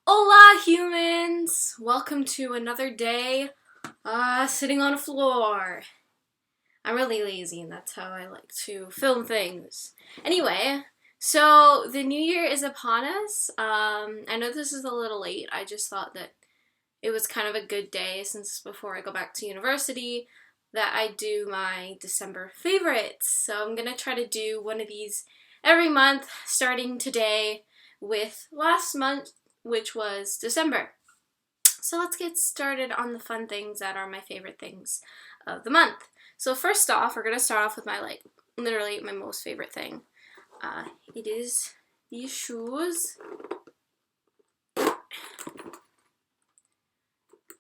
Hola humans! Welcome to another day sitting on a floor. I'm really lazy and that's how I like to film things. Anyway, so the new year is upon us. I know this is a little late. I just thought that it was kind of a good day since before I go back to university that I do my December favorites. So I'm gonna try to do one of these every month starting today with last month, which was December. So let's get started on the fun things that are my favorite things of the month. So first off, we're going to start off with literally my most favorite thing. It is these shoes.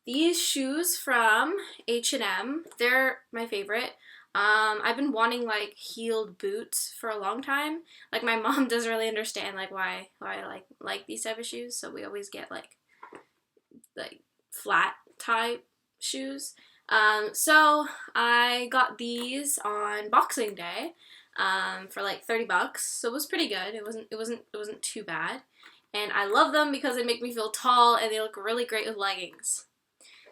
These shoes from H&M, they're my favorite. I've been wanting like heeled boots for a long time. Like my mom doesn't really understand like why I like these type of shoes, so we always get like flat type shoes. So I got these on Boxing Day for like $30, so it was pretty good. It wasn't too bad, and I love them because they make me feel tall and they look really great with leggings.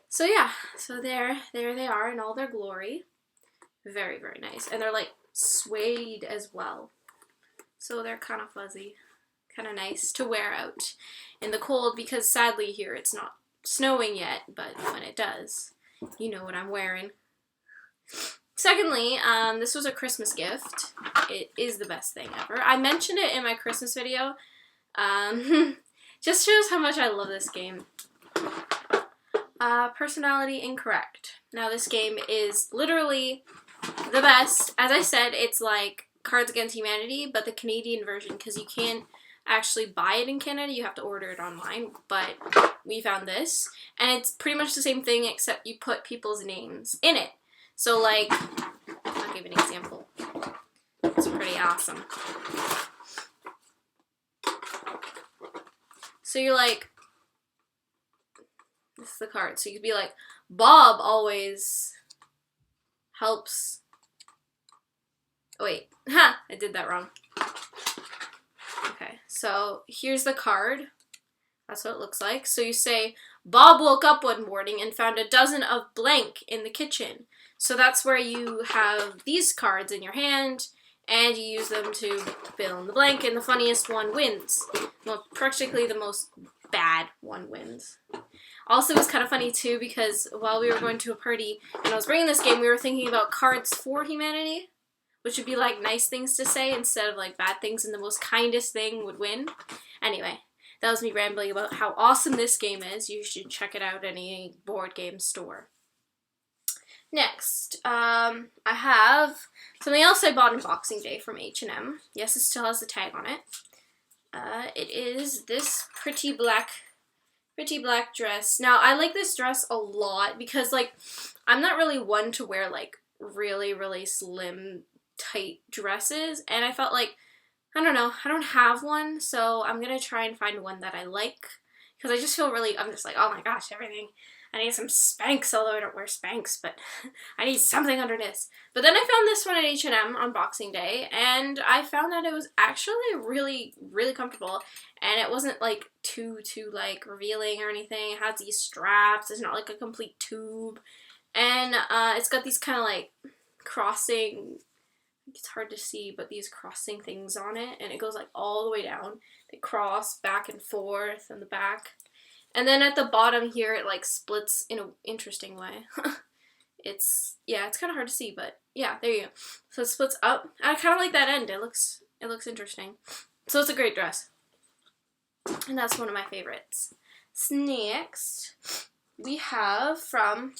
So yeah, so there they are in all their glory. Very, very nice. And they're like suede as well. So they're kind of fuzzy. Kind of nice to wear out in the cold because sadly here it's not snowing yet, but when it does, you know what I'm wearing. Secondly, this was a Christmas gift. It is the best thing ever. I mentioned it in my Christmas video. Just shows how much I love this game. Personality incorrect. Now this game is literally the best. As I said, it's like Cards Against Humanity, but the Canadian version, because you can't actually buy it in Canada, you have to order it online, but we found this, and it's pretty much the same thing except you put people's names in it. So like, I'll give an example. It's pretty awesome. So you're like, this is the card, so you could be like, Bob always helps. Oh wait, ha! I did that wrong. Okay, so here's the card. That's what it looks like. So you say, Bob woke up one morning and found a dozen of blank in the kitchen. So that's where you have these cards in your hand, and you use them to fill in the blank, and the funniest one wins. Well, practically the most bad one wins. Also, it was kind of funny, too, because while we were going to a party and I was bringing this game, we were thinking about cards for humanity, which would be, like, nice things to say instead of, like, bad things, and the most kindest thing would win. Anyway, that was me rambling about how awesome this game is. You should check it out at any board game store. Next, I have something else I bought on Boxing Day from H&M. Yes, it still has the tag on it. It is this pretty black dress. Now, I like this dress a lot because, like, I'm not really one to wear, like, really, really slim, tight dresses, and I felt like, I don't know, I don't have one, so I'm gonna try and find one that I like, because I just feel really, I'm just like, oh my gosh, everything, I need some Spanx, although I don't wear Spanx, but I need something under this. But then I found this one at H&M on Boxing Day, and I found that it was actually really, really comfortable, and it wasn't, like, too, like, revealing or anything. It has these straps, it's not, like, a complete tube, and it's got these kind of, like, crossing, it's hard to see, but these crossing things on it, and it goes, like, all the way down. They cross back and forth in the back. And then at the bottom here, it, like, splits in an interesting way. It's kind of hard to see, but yeah, there you go. So it splits up. I kind of like that end. It looks interesting. So it's a great dress. And that's one of my favorites. Next, we have from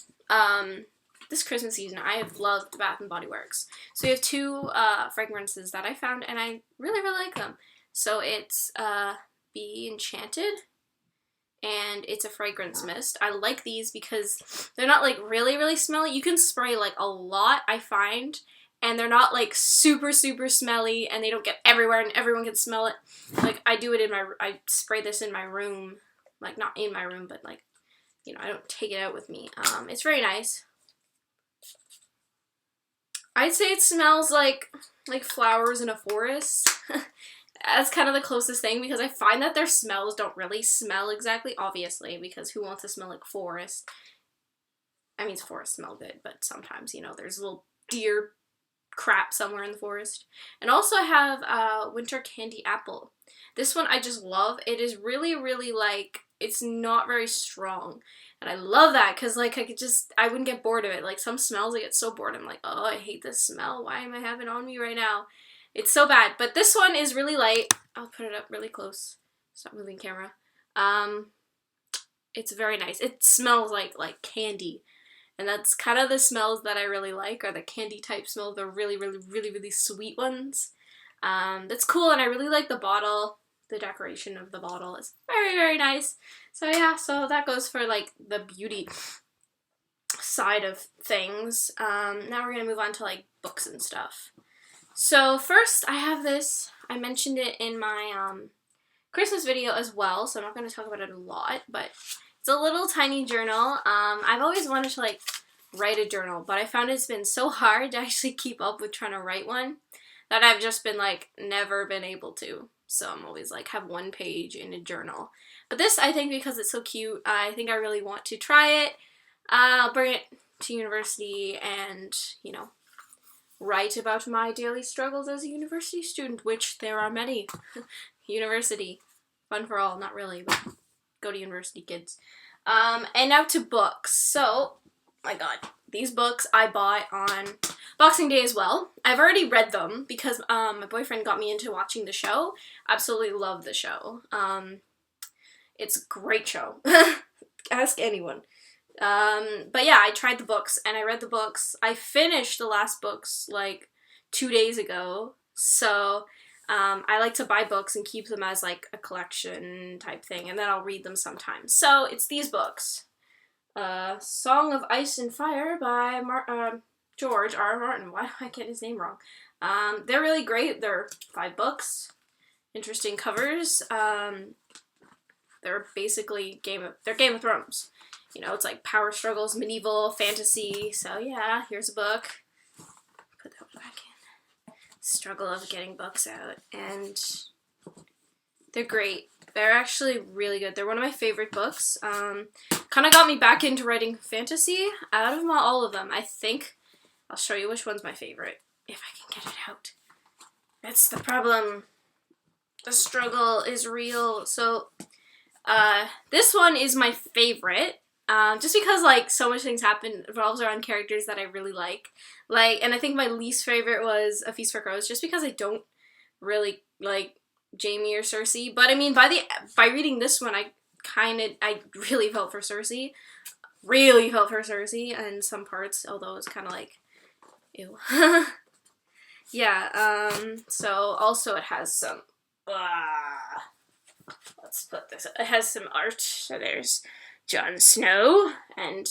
this Christmas season, I have loved Bath & Body Works. So we have two fragrances that I found, and I really, really like them. So it's Be Enchanted, and it's a fragrance mist. I like these because they're not, like, really, really smelly. You can spray, like, a lot, I find, and they're not, like, super, super smelly, and they don't get everywhere, and everyone can smell it. Like, I spray this in my room, like, not in my room, but, like, you know, I don't take it out with me. It's very nice. I'd say it smells like flowers in a forest. that's kind of the closest thing, because I find that their smells don't really smell exactly, obviously, because who wants to smell like forest? I mean, forests smell good, but sometimes, you know, there's little deer crap somewhere in the forest. And also I have Winter Candy Apple. This one I just love. It is really, really, like, it's not very strong. And I love that, because, like, I wouldn't get bored of it. Like, some smells I get so bored. I'm like, oh, I hate this smell. Why am I having it on me right now? It's so bad. But this one is really light. I'll put it up really close. Stop moving camera. It's very nice. It smells like candy. And that's kind of the smells that I really like, are the candy type smells, the really, really, really, really sweet ones. That's cool, and I really like the bottle. The decoration of the bottle is very, very nice. So yeah, so that goes for like the beauty side of things. Now we're gonna move on to like books and stuff. So first I have this. I mentioned it in my Christmas video as well, so I'm not going to talk about it a lot, but it's a little tiny journal. I've always wanted to like write a journal, but I found it's been so hard to actually keep up with trying to write one that I've just been like never been able to. So I'm always like have one page in a journal. But this, I think, because it's so cute, I think I really want to try it. I'll bring it to university and, you know, write about my daily struggles as a university student, which there are many. University. Fun for all, not really, but go to university, kids. And now to books. So, my god, these books I bought on Boxing Day as well. I've already read them because my boyfriend got me into watching the show. Absolutely love the show. It's a great show. Ask anyone. But yeah, I tried the books and I read the books. I finished the last books like 2 days ago. So I like to buy books and keep them as like a collection type thing, and then I'll read them sometimes. So it's these books. Song of Ice and Fire by George R. R. Martin. Why do I get his name wrong? They're really great. They're 5 books. Interesting covers. They're basically Game of Thrones. You know, it's like power struggles, medieval, fantasy. So yeah, here's a book. Put that back in. Struggle of getting books out. And they're great. They're actually really good. They're one of my favorite books. Kind of got me back into writing fantasy. Out of all of them, I think I'll show you which one's my favorite, if I can get it out. That's the problem. The struggle is real. So, this one is my favorite. Just because, like, so much things happen, revolves around characters that I really like. And I think my least favorite was A Feast for Crows, just because I don't really like Jaime or Cersei. But I mean, by reading this one, I really felt for Cersei. Really felt for Cersei in some parts, although it's kind of like, ew. Yeah, so also it has some, let's put this, it has some art. So there's Jon Snow and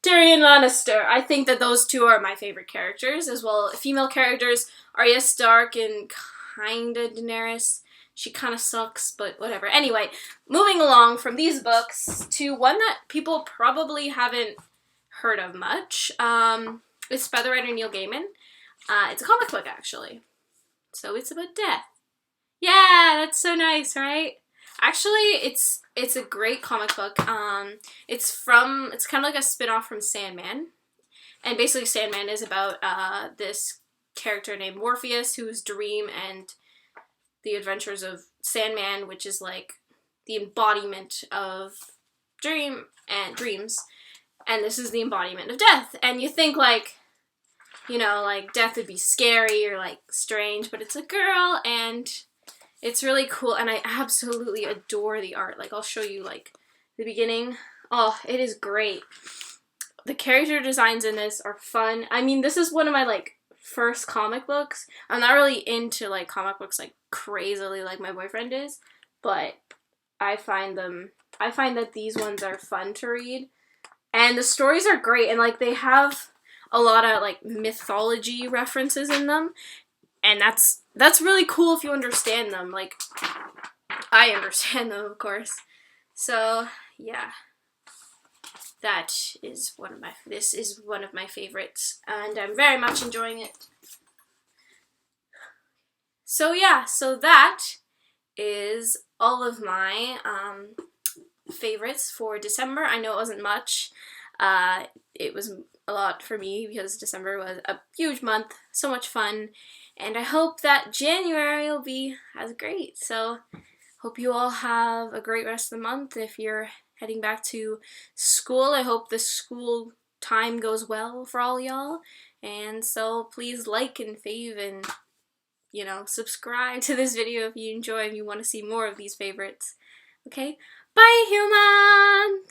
Tyrion Lannister. I think that those two are my favorite characters, as well. Female characters, Arya Stark and kinda Daenerys. She kind of sucks, but whatever. Anyway, moving along from these books to one that people probably haven't heard of much. It's by the writer Neil Gaiman. It's a comic book, actually. So it's about death. Yeah, that's so nice, right? Actually, it's a great comic book. It's kind of like a spin-off from Sandman. And basically Sandman is about this character named Morpheus, whose dream and the adventures of Sandman, which is like the embodiment of dreams. And this is the embodiment of death. And you think like, you know, like death would be scary or like strange, but it's a girl and it's really cool. And I absolutely adore the art. Like I'll show you like the beginning. Oh, it is great. The character designs in this are fun. I mean, this is one of my like first comic books. I'm not really into like comic books like crazily like my boyfriend is, but I find that these ones are fun to read. And the stories are great, and like they have a lot of like mythology references in them, and that's really cool if you understand them. Like I understand them, of course. So yeah, this is one of my favorites, and I'm very much enjoying it. So yeah, so that is all of my favorites for December. I know it wasn't much. It was a lot for me because December was a huge month, so much fun, and I hope that January will be as great. So hope you all have a great rest of the month. If you're heading back to school, I hope the school time goes well for all y'all. And so please like and fave and, you know, subscribe to this video if you enjoy and you want to see more of these favorites. Okay? Bye, humans!